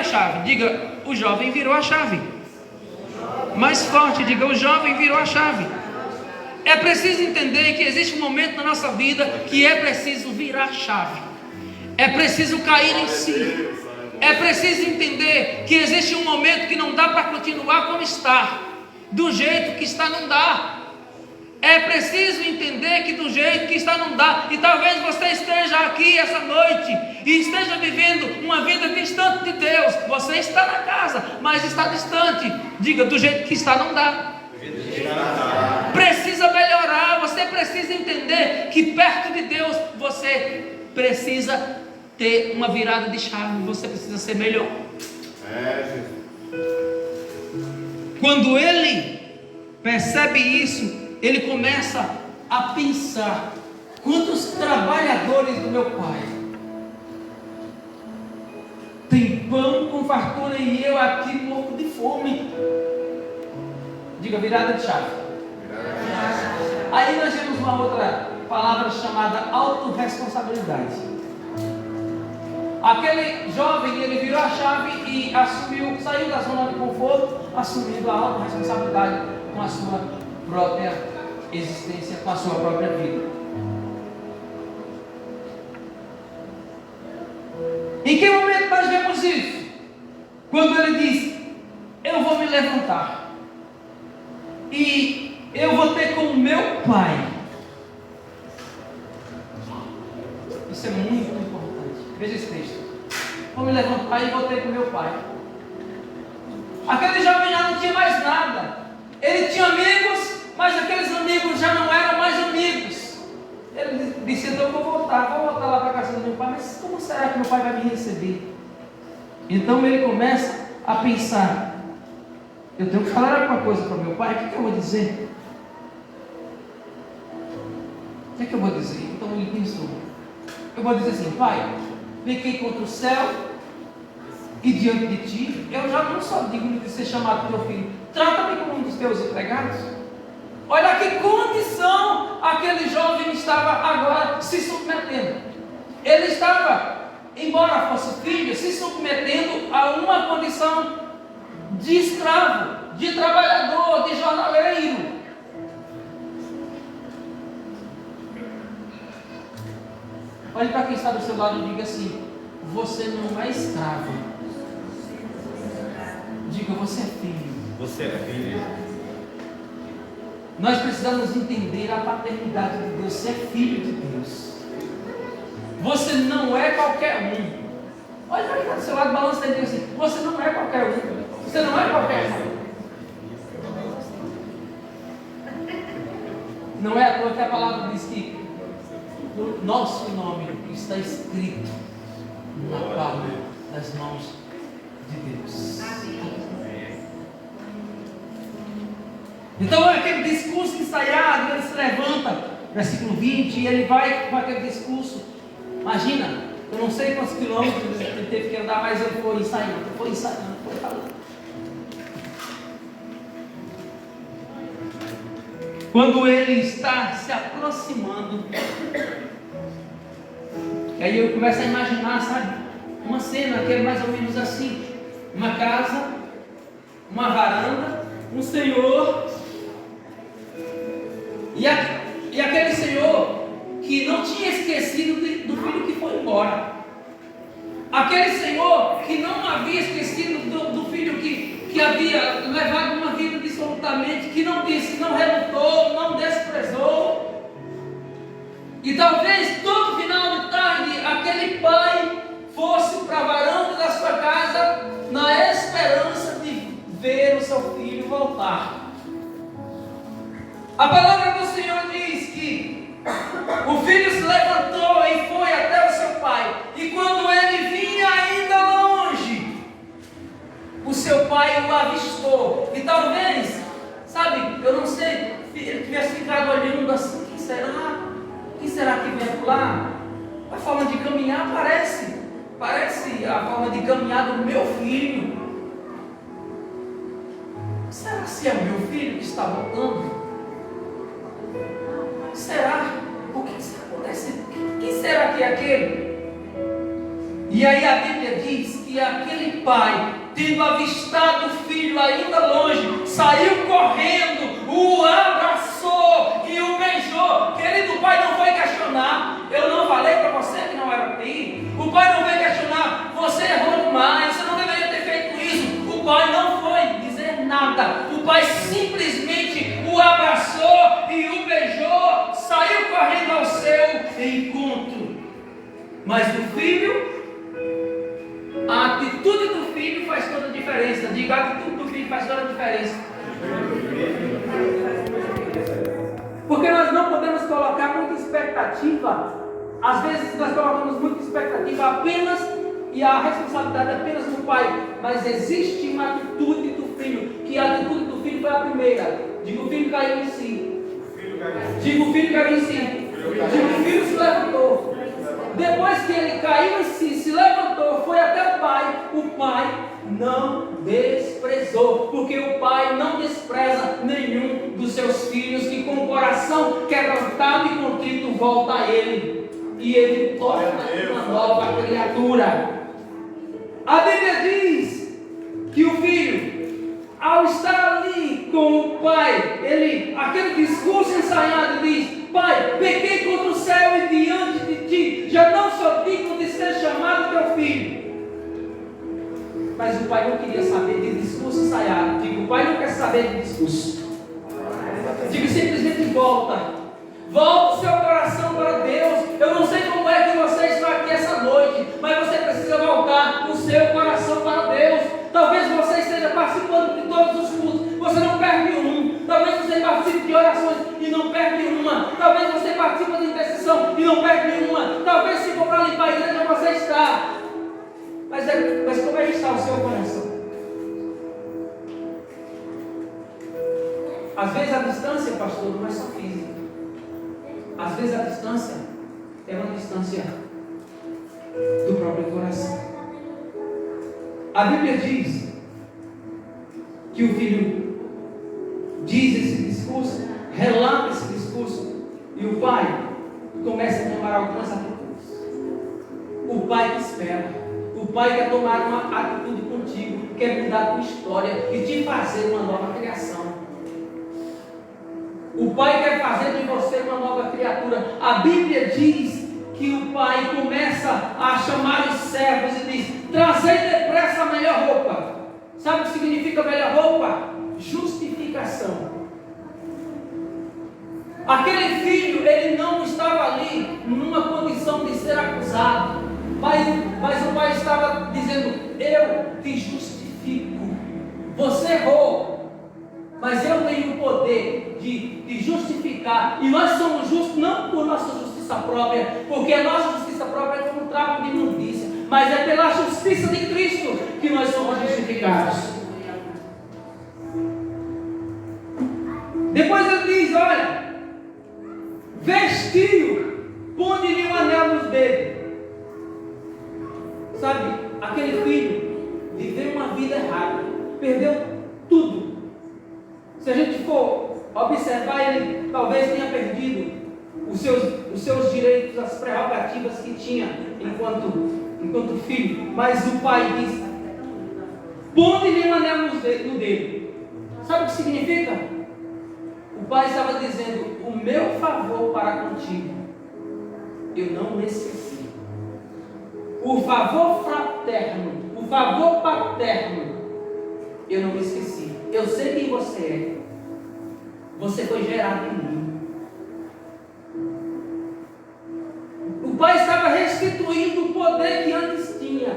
chave. Diga, o jovem virou a chave. Mais forte, diga, o jovem virou a chave. É preciso entender que existe um momento na nossa vida que é preciso virar a chave. É preciso cair em si. É preciso entender que existe um momento que não dá para continuar como está. Do jeito que está não dá. É preciso entender que do jeito que está não dá. E talvez você esteja aqui essa noite e esteja vivendo uma vida distante de Deus. Você está na casa, mas está distante. Diga, do jeito que está não dá. Precisa melhorar. Você precisa entender que perto de Deus você precisa ter uma virada de chave. Você precisa ser melhor. Quando ele percebe isso, ele começa a pensar: quantos trabalhadores do meu pai tem pão com fartura e eu aqui morro de fome? Diga, virada de chave. Aí nós temos uma outra palavra chamada autorresponsabilidade. Aquele jovem, ele virou a chave e assumiu, saiu da zona de conforto, assumindo a autorresponsabilidade com a sua própria existência, com a sua própria vida. Em que momento nós vemos isso? Quando ele diz: eu vou me levantar e eu vou ter com o meu pai. Isso é muito importante. Veja esse texto. Vou me levantar e vou ter com o meu pai. Aquele jovem já não tinha mais nada. Ele tinha amigos, mas aqueles amigos já não eram mais amigos. Ele disse: então eu vou voltar lá para a casa do meu pai. Mas como será que meu pai vai me receber? Então ele começa a pensar: eu tenho que falar alguma coisa para meu pai. O que eu vou dizer? O que eu vou dizer? Então ele pensou: eu vou dizer assim: pai, pequei contra o céu e diante de ti, eu já não sou digno de ser chamado teu filho. Trata-me como um dos teus empregados. Olha que condição aquele jovem estava agora se submetendo. Ele estava, embora fosse filho, se submetendo a uma condição de escravo, de trabalhador, de jornaleiro. Olhe para quem está do seu lado e diga assim: você não é escravo. Diga: você é filho. Você é filho. Nós precisamos entender a paternidade de Deus. Você é filho de Deus. Você não é qualquer um. Olha para quem está do seu lado, balança e diga assim: você não é qualquer um. Você não é qualquer um. Não é à toa que a palavra diz que o nosso nome está escrito na palma das mãos de Deus. Então é aquele discurso ensaiado, ele se levanta, versículo 20, e ele vai com aquele discurso. Imagina, eu não sei quantos quilômetros ele teve que andar, mas ele foi ensaiando, foi falando. Quando ele está se aproximando, e aí eu começo a imaginar, sabe, uma cena que é mais ou menos assim: uma casa, uma varanda, um senhor, e aquele senhor que não tinha esquecido do filho que foi embora, aquele senhor que não havia esquecido do filho que havia levado uma vida absolutamente, que não disse, não relutou, não desprezou. E talvez todo final de tarde aquele pai fosse para a varanda da sua casa na esperança de ver o seu filho voltar. A palavra do Senhor diz que o filho se levantou e foi até o seu pai, e quando ele vinha ainda longe, o seu pai o avistou. E talvez, sabe, eu não sei, ele tivesse ficado olhando assim: quem será? Quem será que vem por lá? A forma de caminhar parece a forma de caminhar do meu filho. Será se é o meu filho que está voltando? Será? O que está acontecendo? Quem será que é aquele? E aí a Bíblia diz que que aquele pai, tendo avistado o filho ainda longe, saiu correndo, o abraçou e o beijou. Querido, o pai não foi questionar. Eu não falei para você que não era para ir. O pai não veio questionar. Você errou demais, você não deveria ter feito isso. O pai não foi dizer nada. O pai simplesmente o abraçou e o beijou, saiu correndo ao seu encontro. Mas o filho, a atitude do filho faz toda a diferença. Diga, a atitude do filho faz toda a diferença. Porque nós não podemos colocar muita expectativa. Às vezes nós colocamos muita expectativa apenas, e a responsabilidade é apenas do pai. Mas existe uma atitude do filho, que a atitude do filho foi a primeira. Diga, o filho caiu em si. Diga, o filho caiu em si. Diga, o filho se levantou. Depois que ele caiu em si, se levantou, foi até o pai não desprezou, porque o pai não despreza nenhum dos seus filhos, que com o coração quebrantado e contrito volta a ele, e ele torna uma nova criatura. A Bíblia diz que o filho, ao estar ali com o pai, aquele discurso ensaiado, diz: Pai, pequei contra o céu e diante de ti, já não sou digno de ser chamado teu filho. Mas o pai não queria saber de discurso ensaiado. Digo, o pai não quer saber de discurso. Digo, simplesmente volta o seu coração para Deus. Eu não sei como é que você está aqui essa noite, mas você precisa voltar o seu coração para Deus. Talvez você esteja participando de todos os cultos, você não perde um. Talvez você participe de orações e não perde uma. Talvez você participe de intercessão e não perde uma. Talvez se for para limpar a igreja você está. Mas como é que está o seu coração? Às vezes a distância, pastor, não é só física. Às vezes a distância é uma distância do próprio coração. A Bíblia diz que o filho diz esse discurso, relata esse discurso, e o pai começa a tomar algumas atitudes. O pai te espera. O pai quer tomar uma atitude contigo, quer mudar a tua história e te fazer uma nova criação. O pai quer fazer de você uma nova criatura. A Bíblia diz que o pai começa a chamar os servos e diz: trazei depressa a melhor roupa. Sabe o que significa melhor roupa? Justificação. Aquele filho, ele não estava ali numa condição de ser acusado, mas o pai estava dizendo: eu te justifico. Você errou, mas eu tenho o poder de justificar. E nós somos justos não por nossa justiça própria, porque a nossa justiça própria é como um trapo de imundícia, mas é pela justiça de Cristo que nós somos justificados. Depois ele diz: olha, vestiu, ponde-lhe um anel nos dedos. Sabe, aquele filho viveu uma vida errada, perdeu tudo. Se a gente for observar, ele talvez tenha perdido os seus direitos, as prerrogativas que tinha enquanto filho. Mas o pai diz: ponde-lhe um anel no dedo. Sabe o que significa? O pai estava dizendo: o meu favor para contigo, eu não me esqueci. O favor fraterno, o favor paterno, eu não me esqueci. Eu sei quem você é. Você foi gerado em mim. O pai estava restituindo o poder que antes tinha.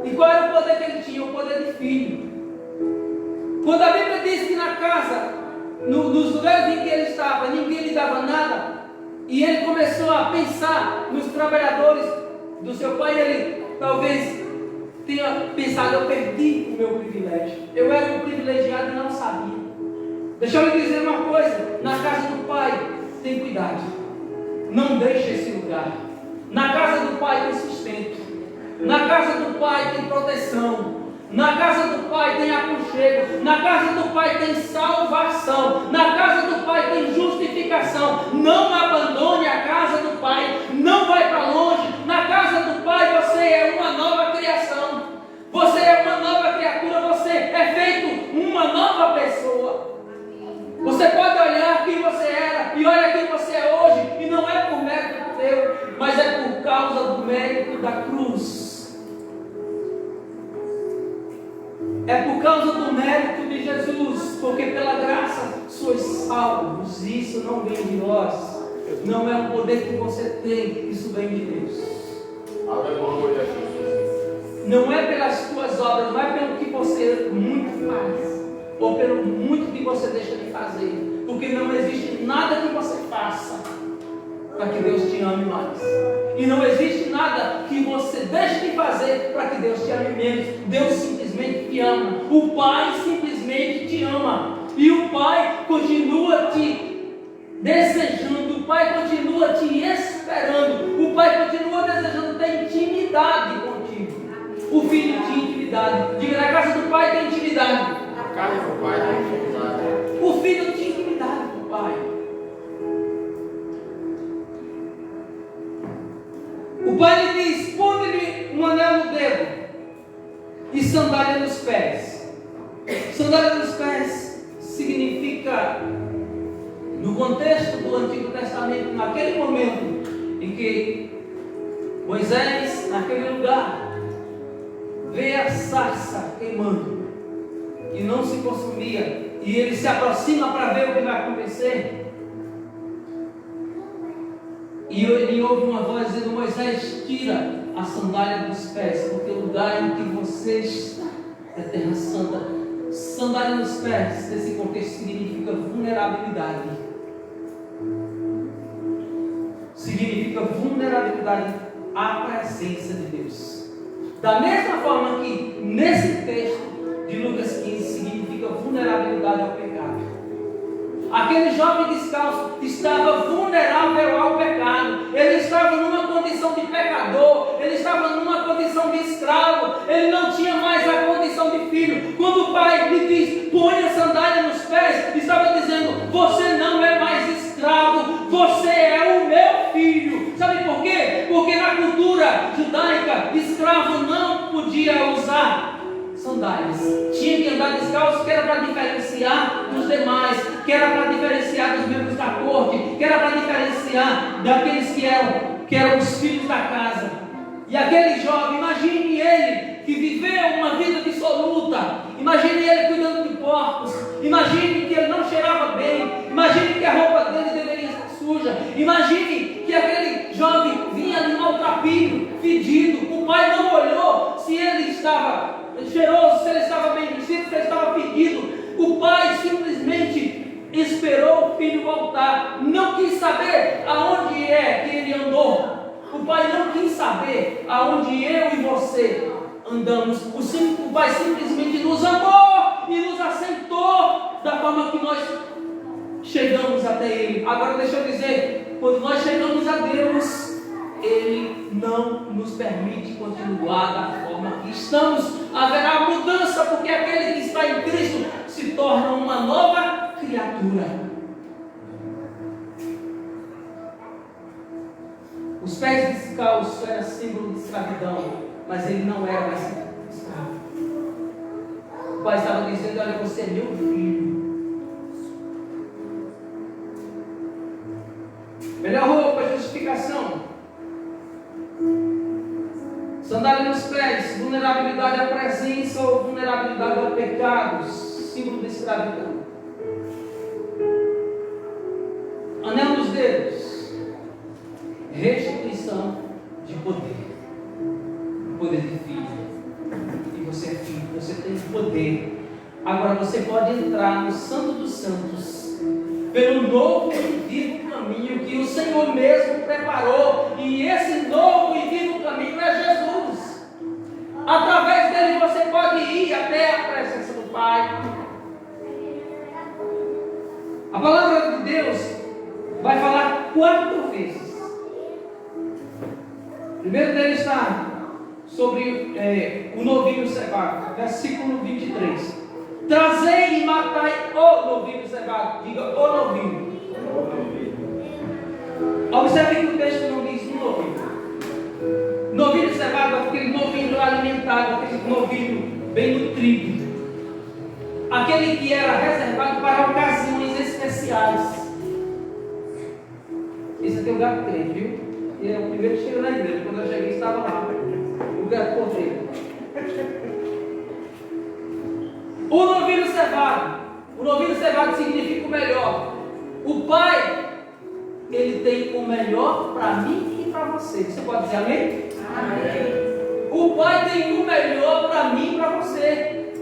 E qual era o poder que ele tinha? O poder de filho. Quando a Bíblia diz que na casa, nos lugares em que ele estava, ninguém lhe dava nada, e ele começou a pensar nos trabalhadores do seu pai, ele talvez tenha pensado: eu perdi o meu privilégio. Eu era um privilegiado e não sabia. Deixa eu lhe dizer uma coisa: na casa do pai tem cuidado. Não deixe esse lugar. Na casa do pai tem sustento. Na casa do pai tem proteção. Na casa do pai tem aconchego. Na casa do pai tem salvação. Na casa do pai tem justificação. Não abandone a casa do pai. Não vai para longe. Na casa do pai você é uma nova criação. por causa do mérito de Jesus, porque pela graça sois salvos. Isso não vem de nós, não é o poder que você tem, isso vem de Deus. Aleluia. Não é pelas tuas obras, não é pelo que você muito faz, ou pelo muito que você deixa de fazer, porque não existe nada que você faça para que Deus te ame mais, e não existe nada que você deixe de fazer para que Deus te ame menos. Deus simplesmente te ama, o Pai simplesmente te ama, e o Pai continua te desejando, o Pai continua te esperando, o Pai continua desejando ter intimidade contigo. O Filho tinha intimidade. Diga, na casa do Pai tem intimidade. Na casa do Pai tem intimidade. O Filho tinha intimidade com o Pai. O Pai lhe diz: põe-lhe um anel no dedo e sandália nos pés. Sandália nos pés significa, no contexto do Antigo Testamento, naquele momento em que Moisés, naquele lugar, vê a sarça queimando e não se consumia, e ele se aproxima para ver o que vai acontecer, e ele ouve uma voz dizendo: Moisés, tira a sandália dos pés, porque o lugar em que você está é terra santa. Sandália nos pés, nesse contexto, significa vulnerabilidade. Significa vulnerabilidade à presença de Deus. Da mesma forma que nesse texto de Lucas 15 significa vulnerabilidade ao pecado. Aquele jovem descalço estava vulnerável ao pecado. Ele estava numa condição de pecador. Ele estava numa condição de escravo. Ele não tinha mais a condição de filho. Quando o pai lhe diz: põe a sandália nos pés, estava dizendo: você não é mais escravo, você é o meu filho. Sabe por quê? Porque na cultura judaica, escravo não podia usar sandálias, tinha que andar descalço, que era para diferenciar dos demais, que era para diferenciar dos membros da corte, que era para diferenciar daqueles que eram os filhos da casa. E aquele jovem, imagine ele que viveu uma vida dissoluta, imagine ele cuidando de porcos, imagine que ele não cheirava bem, imagine que a roupa dele deveria estar suja, imagine que aquele jovem vinha de maltrapilho, fedido. O pai não olhou se ele estava cheiroso, se ele estava bem vestido, se ele estava fedido. O pai simplesmente esperou o filho voltar, não quis saber aonde é que ele andou. O pai não quis saber aonde eu e você andamos. O pai simplesmente nos amou e nos aceitou da forma que nós chegamos até ele. Agora deixa eu dizer, quando nós chegamos a Deus, Ele não nos permite continuar da forma que estamos. Haverá mudança, porque aquele que está em Cristo se torna uma nova criatura. Os pés descalços eram símbolo de escravidão, mas ele não era mais escravo. O pai estava dizendo: olha, você é meu filho. Melhor roupa, justificação. Sandália nos pés, vulnerabilidade à presença ou vulnerabilidade ao pecado, símbolo de escravidão. Anel nos dedos, restituição de poder. Poder de filho. E você é filho, você tem poder. Agora você pode entrar no Santo dos Santos pelo novo e vivo caminho que o Senhor mesmo preparou. E esse novo e vivo caminho é Jesus. Através dele você pode ir até a presença do Pai. A palavra de Deus vai falar 4 vezes. Primeiro dele está sobre o novilho cevado, versículo 23. Trazei e matai o novilho cevado. Diga o novilho. Observe que o texto não diz um novilho. Novilho cevado é aquele novilho alimentado, aquele novilho bem nutrido, aquele que era reservado para ocasiões especiais. Esse aqui é o gato crente, viu? Ele é o primeiro que chegou na igreja. Quando eu cheguei, estava lá o gato cordeiro. O novilho cevado. O novilho cevado significa o melhor. O Pai, Ele tem o melhor para mim e para você. Você pode dizer amém? Amém. O Pai tem o melhor para mim e para você.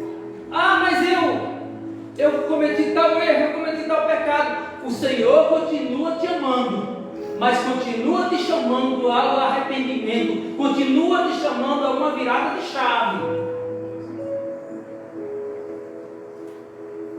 Ah, mas eu cometi tal erro, eu cometi tal pecado. O Senhor continua te amando, mas continua te chamando ao arrependimento, continua te chamando a uma virada de chave.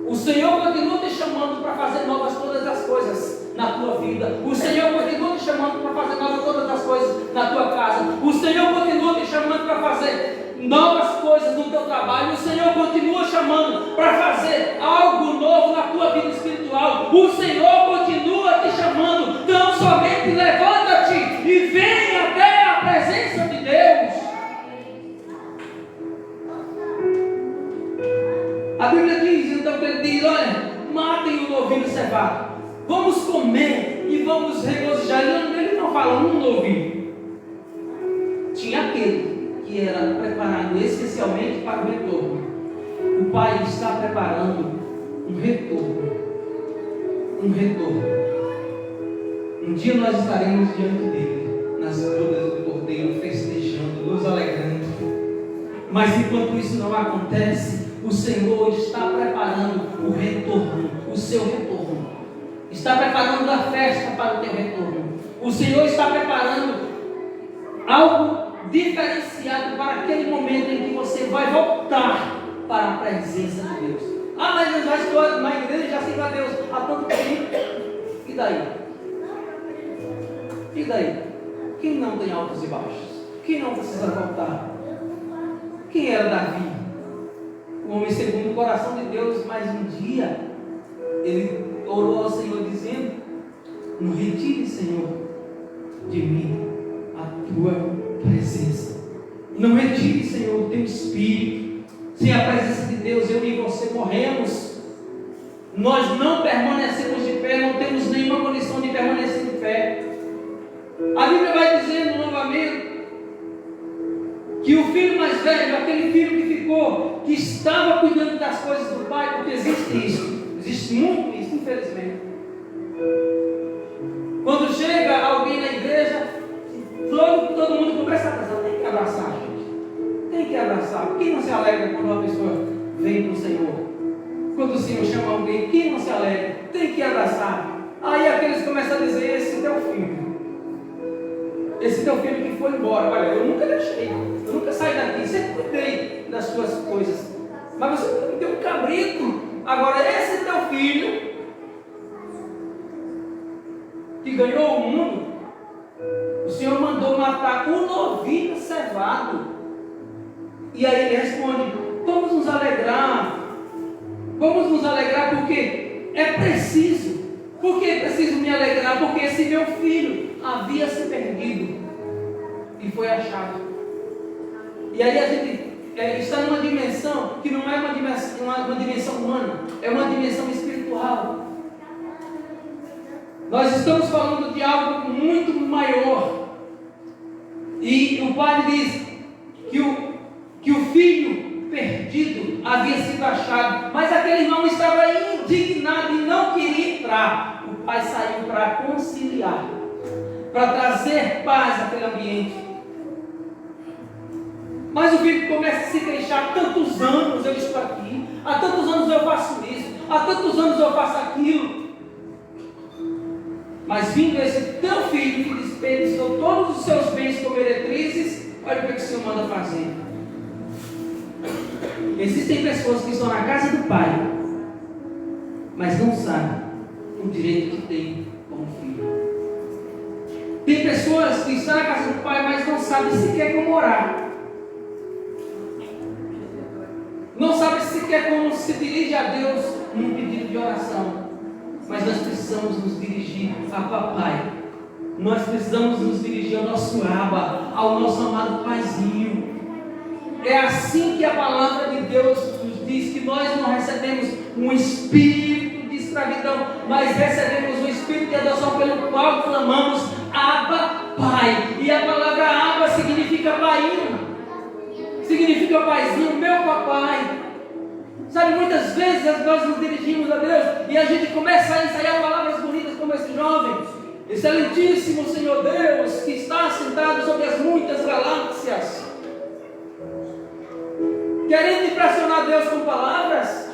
O Senhor continua te chamando para fazer novas todas as coisas na tua vida. O Senhor continua te chamando para fazer novas todas as coisas na tua casa. O Senhor continua te chamando para fazer novas coisas no teu trabalho. O Senhor continua chamando para fazer algo novo na tua vida espiritual. O Senhor continua te chamando. Então somente levanta-te e vem até a presença de Deus. A Bíblia diz, então, que ele diz: olha, matem o novilho cevado, vamos comer e vamos regozijar. Ele não fala um novilho. Tinha aquele que era preparado especialmente para o retorno. O Pai está preparando um retorno. Um retorno. Um dia nós estaremos diante dele, nas bodas do Cordeiro, festejando, nos alegrando. Mas enquanto isso não acontece, o Senhor está preparando o retorno, o seu retorno. Está preparando a festa para o teu retorno. O Senhor está preparando algo diferenciado para aquele momento em que você vai voltar para a presença de Deus. Ah, mas eu já estou na igreja, já sigo a Deus há tanto tempo. E daí? E daí? Quem não tem altos e baixos? Quem não precisa voltar? Quem era Davi? O homem segundo o coração de Deus, mas um dia ele orou ao Senhor dizendo: não retire, Senhor, de mim a tua presença. Não retire, Senhor, o teu espírito. Sem a presença de Deus, eu e você morremos. Nós não permanecemos de pé, não temos nenhuma condição de permanecer de pé. A Bíblia vai dizendo novamente que o filho mais velho, aquele filho que ficou, que estava cuidando das coisas do pai, porque existe isso, existe muito isso, infelizmente. Quando chega alguém na igreja, todo mundo começa a abraçar. Tem que abraçar, gente. Tem que abraçar. Quem não se alegra quando uma pessoa vem para o Senhor? Quando o Senhor chama alguém, quem não se alegra? Tem que abraçar. Aí aqueles começam a dizer: esse teu filho. Esse teu filho que foi embora. Olha, eu nunca deixei. Eu nunca saí daqui. Sempre cuidei das suas coisas. Mas você me deu um cabrito. Agora esse teu filho que ganhou o mundo, o Senhor mandou matar um novilho cevado. E aí ele responde: vamos nos alegrar. Vamos nos alegrar porque é preciso. Por que é preciso me alegrar? Porque esse meu filho havia se perdido e foi achado. E aí a gente está numa dimensão que não é uma dimensão humana, é uma dimensão espiritual. Nós estamos falando de algo muito maior. E o pai diz que o filho perdido havia sido achado, mas aquele irmão estava indignado e não queria entrar. O pai saiu para conciliar, para trazer paz àquele ambiente. Mas o filho começa a se queixar: há tantos anos eu estou aqui, há tantos anos eu faço isso, há tantos anos eu faço aquilo. Mas vindo esse teu filho que desperdiçou todos os seus bens como meretrizes, olha o que o Senhor manda fazer. Existem pessoas que estão na casa do pai, mas não sabem o direito que tem como filho. Tem pessoas que estão na casa do pai, mas não sabem sequer como orar. Não sabem sequer como se dirige a Deus num pedido de oração. Mas nós precisamos nos dirigir a papai. Nós precisamos nos dirigir ao nosso Abba, ao nosso amado paizinho. É assim que a palavra de Deus nos diz que nós não recebemos um espírito de escravidão, mas recebemos um espírito de adoção pelo qual clamamos: Abba, Pai. E a palavra Abba significa painho, significa paizinho, meu papai. Sabe, muitas vezes nós nos dirigimos a Deus e a gente começa a ensaiar palavras bonitas como esse jovem. Excelentíssimo Senhor Deus, que está sentado sobre as muitas galáxias. Querendo impressionar Deus com palavras,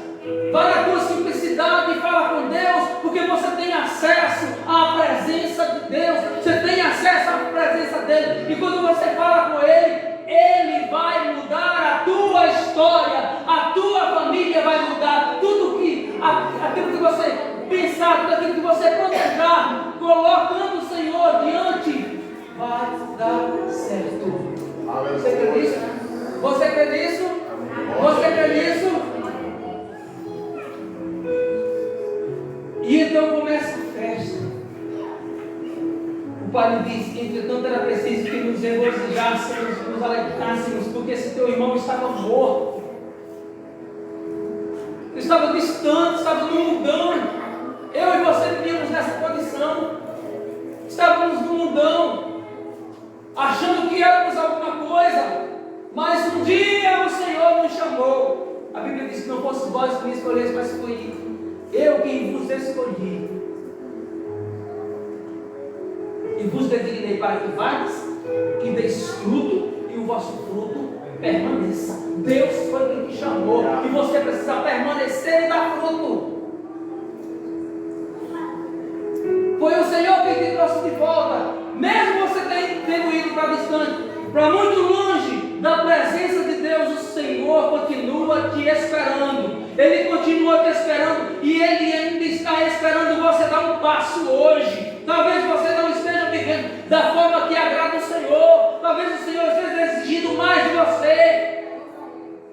vai na tua simplicidade e fala com Deus, porque você tem acesso à presença de Deus, você tem acesso à presença dEle, e quando você fala com Ele, Ele vai mudar a tua história, a tua família vai mudar, aquilo que você pensar, tudo aquilo que você planejar, colocando o Senhor diante, vai dar certo. Você crê nisso? Você crê nisso? Você crê nisso? E então começa a festa. O pai diz que entretanto era preciso que nos regozijássemos, nos alegrássemos, porque esse teu irmão estava morto, estava distante, estava no mundão. Eu e você vivíamos nessa condição, estávamos no mundão, achando que éramos alguma coisa, mas um dia o Senhor nos chamou. A Bíblia diz que não fosse vós que me escolheste, mas fui eu quem vos escolhi, e vos designei para que vades, que deis fruto, e o vosso fruto permaneça. Deus foi quem te chamou, e você precisa permanecer e dar fruto. Foi o Senhor quem te trouxe de volta, mesmo você tendo ido para distante, para muito longe da presença de Deus. O Senhor continua te esperando, Ele continua te esperando, e Ele ainda está esperando você dar um passo hoje. Talvez você não esteja vivendo da forma que agrada o Senhor, talvez o Senhor esteja exigindo mais de você,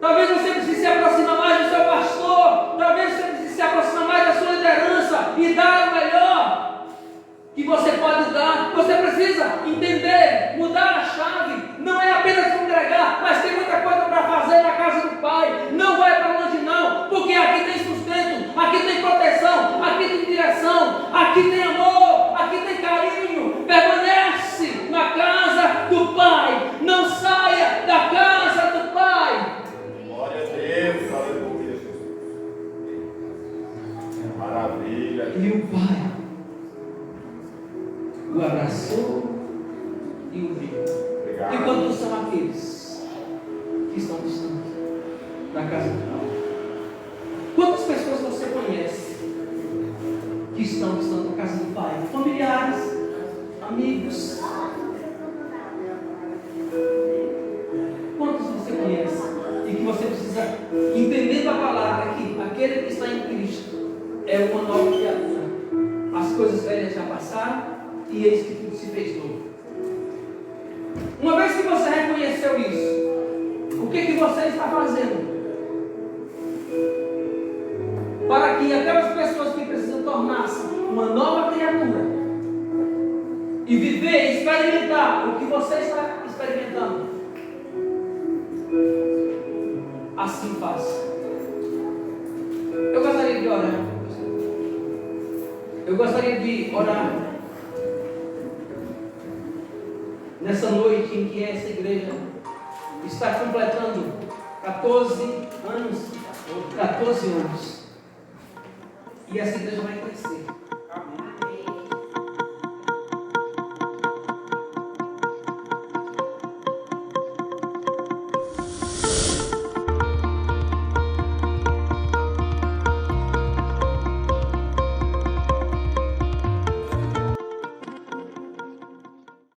talvez você precise se aproximar mais do seu pastor, talvez você precise se aproximar mais da sua liderança e dar o melhor que você pode dar. Você precisa entender, mudar a chave. Não é apenas congregar, mas tem muita coisa para fazer na casa do Pai. Não vai para longe não, porque aqui tem sustento, aqui tem proteção, aqui tem direção, aqui tem amor, aqui tem carinho. Permanece na casa do Pai, não saia da casa do Pai. Glória a Deus, aleluia. Maravilha. E o Pai o abraçou e o viu. E quantos são aqueles que estão distantes da casa do Pai? Quantas pessoas você conhece que estão distantes da casa do Pai? Familiares, amigos. Quantos você conhece e que você precisa, entendendo a palavra, que aquele que está em Cristo é uma nova criatura. As coisas velhas já passaram e eis que tudo se fez novo. Uma vez que você reconheceu isso, o que você está fazendo para que aquelas pessoas que precisam tornar-se uma nova criatura e viver, experimentar o que você está experimentando, assim faça. Eu gostaria de orar. Eu gostaria de orar nessa noite em que essa igreja está completando 14 anos. E essa igreja vai crescer.